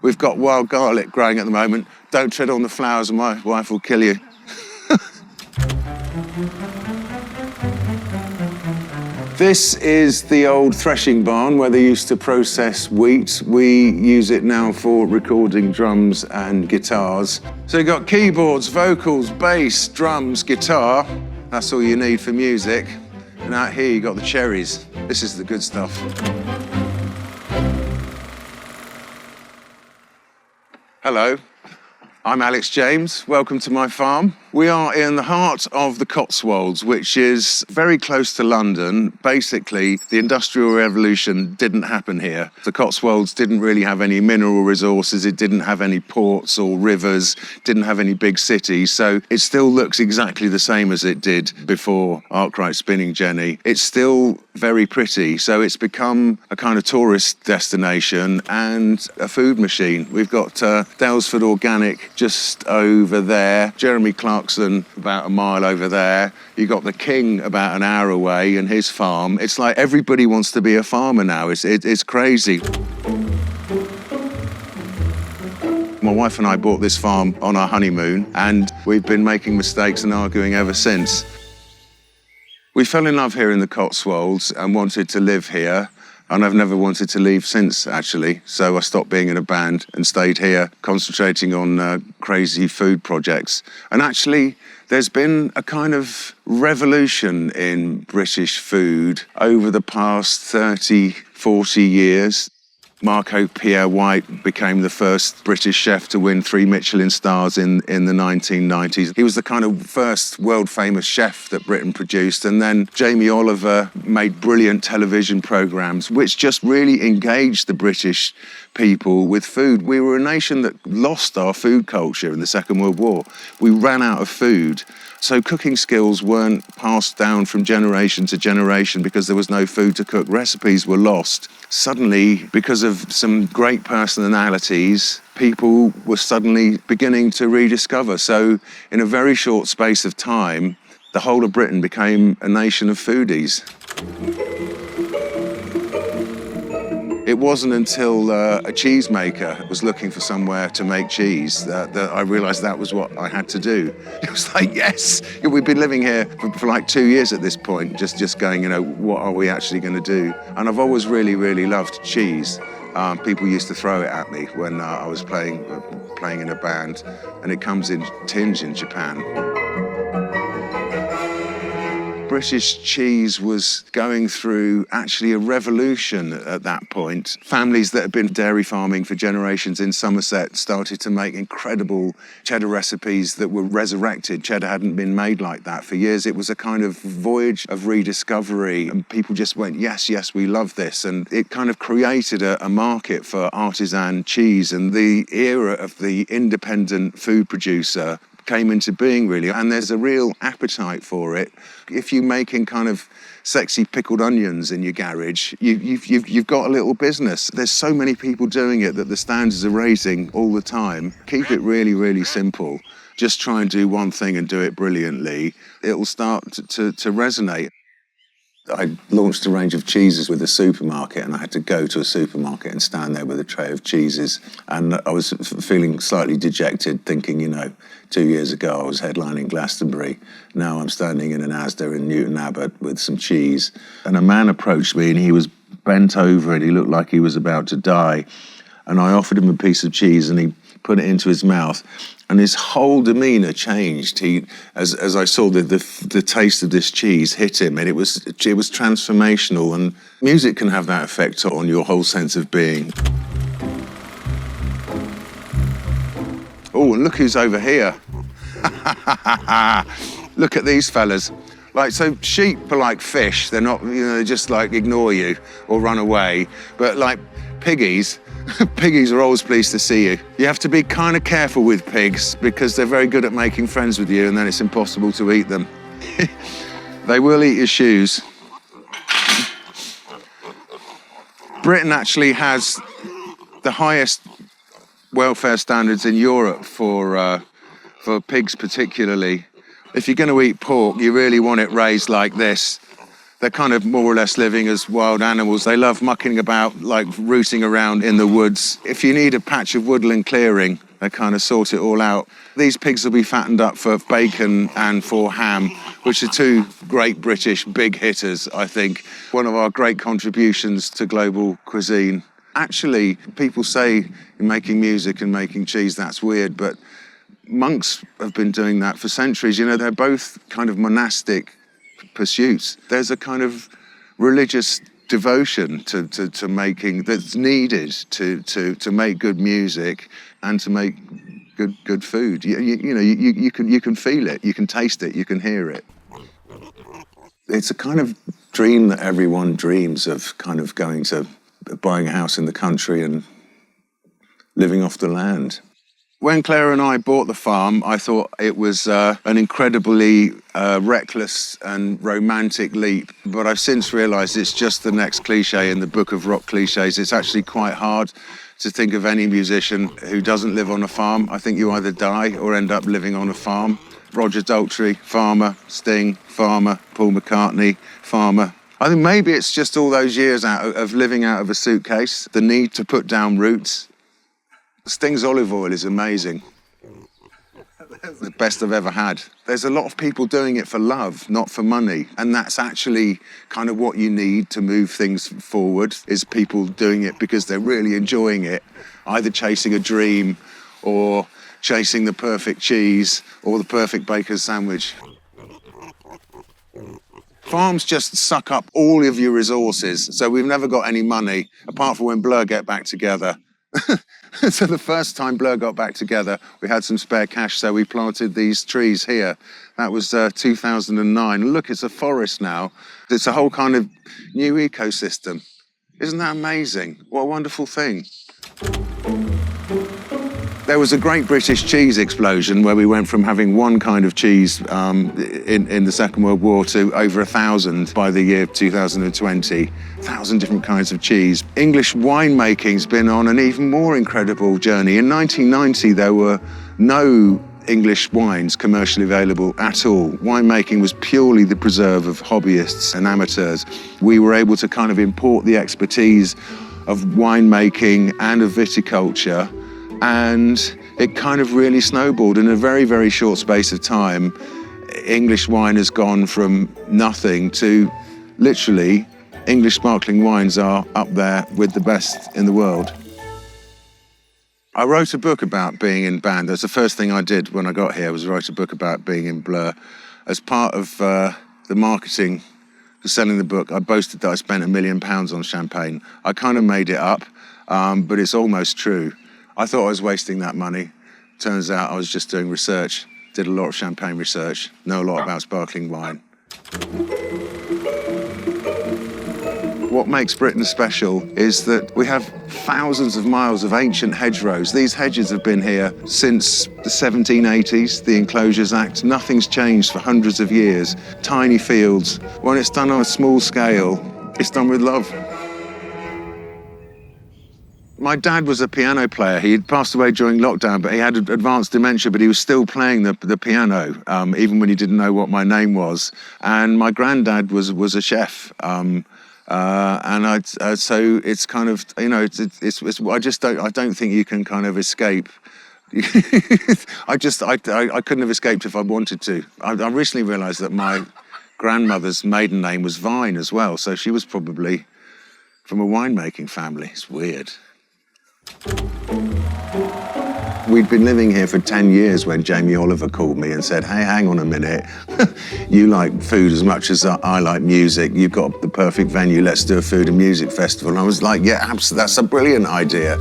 We've got wild garlic growing at the moment. Don't tread on the flowers or my wife will kill you. This is the old threshing barn where they used to process wheat. We use it now for recording drums and guitars. So you've got keyboards, vocals, bass, drums, guitar. That's all you need for music. And out here you got the cherries. This is the good stuff. Hello, I'm Alex James. Welcome to my farm. We are in the heart of the Cotswolds, which is very close to London. Basically, the Industrial Revolution didn't happen here. The Cotswolds didn't really have any mineral resources. It didn't have any ports or rivers, didn't have any big cities. So it still looks exactly the same as it did before Arkwright spinning jenny. It's still very pretty. So it's become a kind of tourist destination and a food machine. We've got Dalesford Organic just over there. Jeremy Clarkson about a mile over there. You got the King about an hour away and his farm. It's like everybody wants to be a farmer now. It's crazy. My wife and I bought this farm on our honeymoon and we've been making mistakes and arguing ever since. We fell in love here in the Cotswolds and wanted to live here. And I've never wanted to leave since, actually. So I stopped being in a band and stayed here, concentrating on crazy food projects. And actually, there's been a kind of revolution in British food over the past 30, 40 years. Marco Pierre White became the first British chef to win 3 Michelin stars in the 1990s. He was the kind of first world-famous chef that Britain produced. And then Jamie Oliver made brilliant television programmes, which just really engaged the British people with food. We were a nation that lost our food culture in the Second World War. We ran out of food. So cooking skills weren't passed down from generation to generation because there was no food to cook. Recipes were lost. Suddenly, because of some great personalities, people were suddenly beginning to rediscover. So in a very short space of time, the whole of Britain became a nation of foodies. It wasn't until a cheesemaker was looking for somewhere to make cheese that I realised that was what I had to do. It was like, yes! We've been living here for like 2 years at this point, just going, you know, what are we actually going to do? And I've always really, really loved cheese. People used to throw it at me when I was playing in a band, and it comes in tins in Japan. British cheese was going through actually a revolution at that point. Families that had been dairy farming for generations in Somerset started to make incredible cheddar recipes that were resurrected. Cheddar hadn't been made like that for years. It was a kind of voyage of rediscovery, and people just went, yes, yes, we love this. And it kind of created a market for artisan cheese, and the era of the independent food producer came into being, really, and there's a real appetite for it. If you're making kind of sexy pickled onions in your garage, you've got a little business. There's so many people doing it that the standards are raising all the time. Keep it really, really simple. Just try and do one thing and do it brilliantly. It'll start to resonate. I launched a range of cheeses with a supermarket, and I had to go to a supermarket and stand there with a tray of cheeses. And I was feeling slightly dejected, thinking, you know, 2 years ago I was headlining Glastonbury. Now I'm standing in an Asda in Newton Abbot with some cheese. And a man approached me, and he was bent over and he looked like he was about to die. And I offered him a piece of cheese, and he put it into his mouth, and his whole demeanour changed. As I saw the taste of this cheese hit him, and it was transformational. And music can have that effect on your whole sense of being. Oh, and look who's over here! Look at these fellas. Like, so sheep are like fish. They're not, you know, they just like ignore you or run away. But like piggies. Piggies are always pleased to see you. You have to be kind of careful with pigs because they're very good at making friends with you, and then it's impossible to eat them. They will eat your shoes. Britain actually has the highest welfare standards in Europe for pigs particularly. If you're going to eat pork, you really want it raised like this. They're kind of more or less living as wild animals. They love mucking about, like rooting around in the woods. If you need a patch of woodland clearing, they kind of sort it all out. These pigs will be fattened up for bacon and for ham, which are two great British big hitters, I think. One of our great contributions to global cuisine. Actually, people say in making music and making cheese, that's weird, but monks have been doing that for centuries. You know, they're both kind of monastic pursuits. There's a kind of religious devotion to making that's needed to make good music and to make good food. You can feel it, you can taste it, you can hear it. It's a kind of dream that everyone dreams of, kind of buying a house in the country and living off the land. When Claire and I bought the farm, I thought it was an incredibly reckless and romantic leap. But I've since realised it's just the next cliche in the book of rock cliches. It's actually quite hard to think of any musician who doesn't live on a farm. I think you either die or end up living on a farm. Roger Daltrey, farmer. Sting, farmer. Paul McCartney, farmer. I think maybe it's just all those years of living out of a suitcase, the need to put down roots. Sting's olive oil is amazing. The best I've ever had. There's a lot of people doing it for love, not for money. And that's actually kind of what you need to move things forward, is people doing it because they're really enjoying it, either chasing a dream or chasing the perfect cheese or the perfect baker's sandwich. Farms just suck up all of your resources, so we've never got any money, apart from when Blur get back together. So the first time Blur got back together, we had some spare cash, so we planted these trees here. That was 2009. Look, it's a forest now. It's a whole kind of new ecosystem. Isn't that amazing? What a wonderful thing. There was a great British cheese explosion where we went from having one kind of cheese in the Second World War to over 1,000 by the year 2020. 1,000 different kinds of cheese. English winemaking's been on an even more incredible journey. In 1990, there were no English wines commercially available at all. Winemaking was purely the preserve of hobbyists and amateurs. We were able to kind of import the expertise of winemaking and of viticulture, and it kind of really snowballed. In a very, very short space of time, English wine has gone from nothing to literally English sparkling wines are up there with the best in the world. I wrote a book about being in band. That's the first thing I did when I got here, was write a book about being in Blur. As part of the marketing for selling the book, I boasted that I spent £1 million on champagne. I kind of made it up, but it's almost true. I thought I was wasting that money. Turns out I was just doing research, did a lot of champagne research, know a lot about sparkling wine. What makes Britain special is that we have thousands of miles of ancient hedgerows. These hedges have been here since the 1780s, the Enclosures Act. Nothing's changed for hundreds of years. Tiny fields. When it's done on a small scale, it's done with love. My dad was a piano player. He had passed away during lockdown, but he had advanced dementia, but he was still playing the piano, even when he didn't know what my name was. And my granddad was a chef. So it's kind of, you know, I don't think you can kind of escape. I couldn't have escaped if I wanted to. I recently realised that my grandmother's maiden name was Vine as well, so she was probably from a winemaking family. It's weird. We'd been living here for 10 years when Jamie Oliver called me and said, hey, hang on a minute. You like food as much as I like music. You've got the perfect venue. Let's do a food and music festival. And I was like, yeah, absolutely. That's a brilliant idea.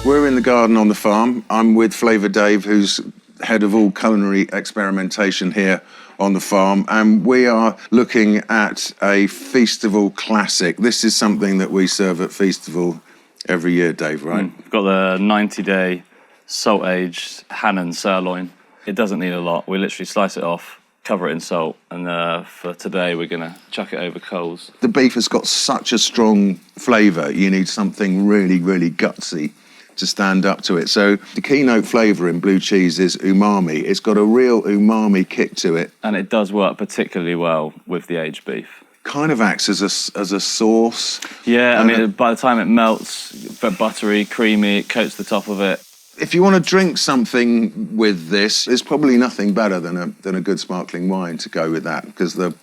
We're in the garden on the farm. I'm with Flavour Dave, who's head of all culinary experimentation here on the farm. And we are looking at a Feastival classic. This is something that we serve at Feastival every year, Dave, right? We've got the 90-day salt-aged Hannon sirloin. It doesn't need a lot. We literally slice it off, cover it in salt, and for today we're going to chuck it over coals. The beef has got such a strong flavour, you need something really, really gutsy to stand up to it. So the keynote flavour in blue cheese is umami. It's got a real umami kick to it. And it does work particularly well with the aged beef. kind of acts as a sauce. Yeah, I mean, by the time it melts, buttery, creamy, it coats the top of it. If you want to drink something with this, there's probably nothing better than a good sparkling wine to go with that, because the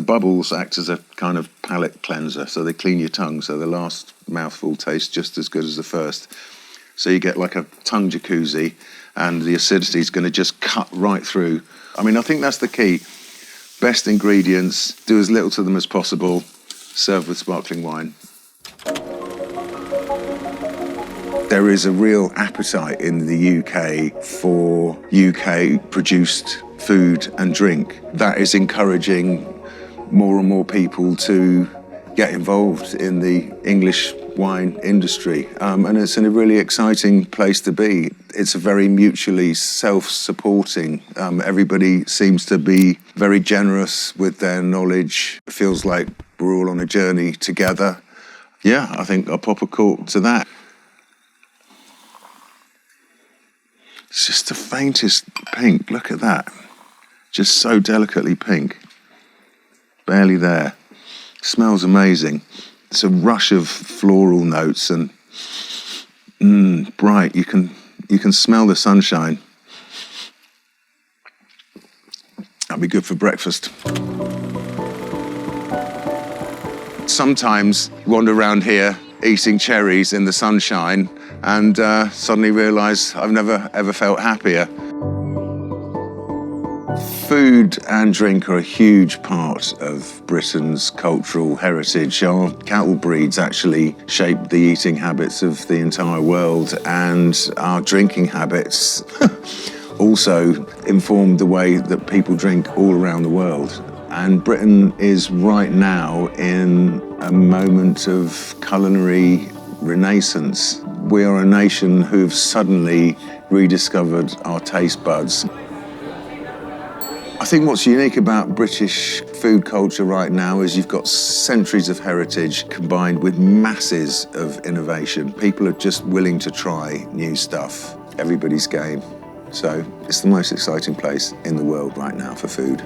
bubbles act as a kind of palate cleanser, so they clean your tongue, so the last mouthful tastes just as good as the first. So you get like a tongue jacuzzi, and the acidity is going to just cut right through. I mean, I think that's the key. Best ingredients, do as little to them as possible, serve with sparkling wine. There is a real appetite in the UK for UK-produced food and drink. That is encouraging more and more people to get involved in the English wine industry. And it's in a really exciting place to be. It's a very mutually self-supporting. Everybody seems to be very generous with their knowledge. It feels like we're all on a journey together. Yeah, I think I'll pop a cork to that. It's just the faintest pink, look at that. Just so delicately pink. Barely there. Smells amazing. It's a rush of floral notes and bright. You can smell the sunshine. That'd be good for breakfast. Sometimes you wander around here eating cherries in the sunshine and suddenly realise I've never ever felt happier. Food and drink are a huge part of Britain's cultural heritage. Our cattle breeds actually shape the eating habits of the entire world, and our drinking habits also inform the way that people drink all around the world. And Britain is right now in a moment of culinary renaissance. We are a nation who've suddenly rediscovered our taste buds. I think what's unique about British food culture right now is you've got centuries of heritage combined with masses of innovation. People are just willing to try new stuff. Everybody's game. So it's the most exciting place in the world right now for food.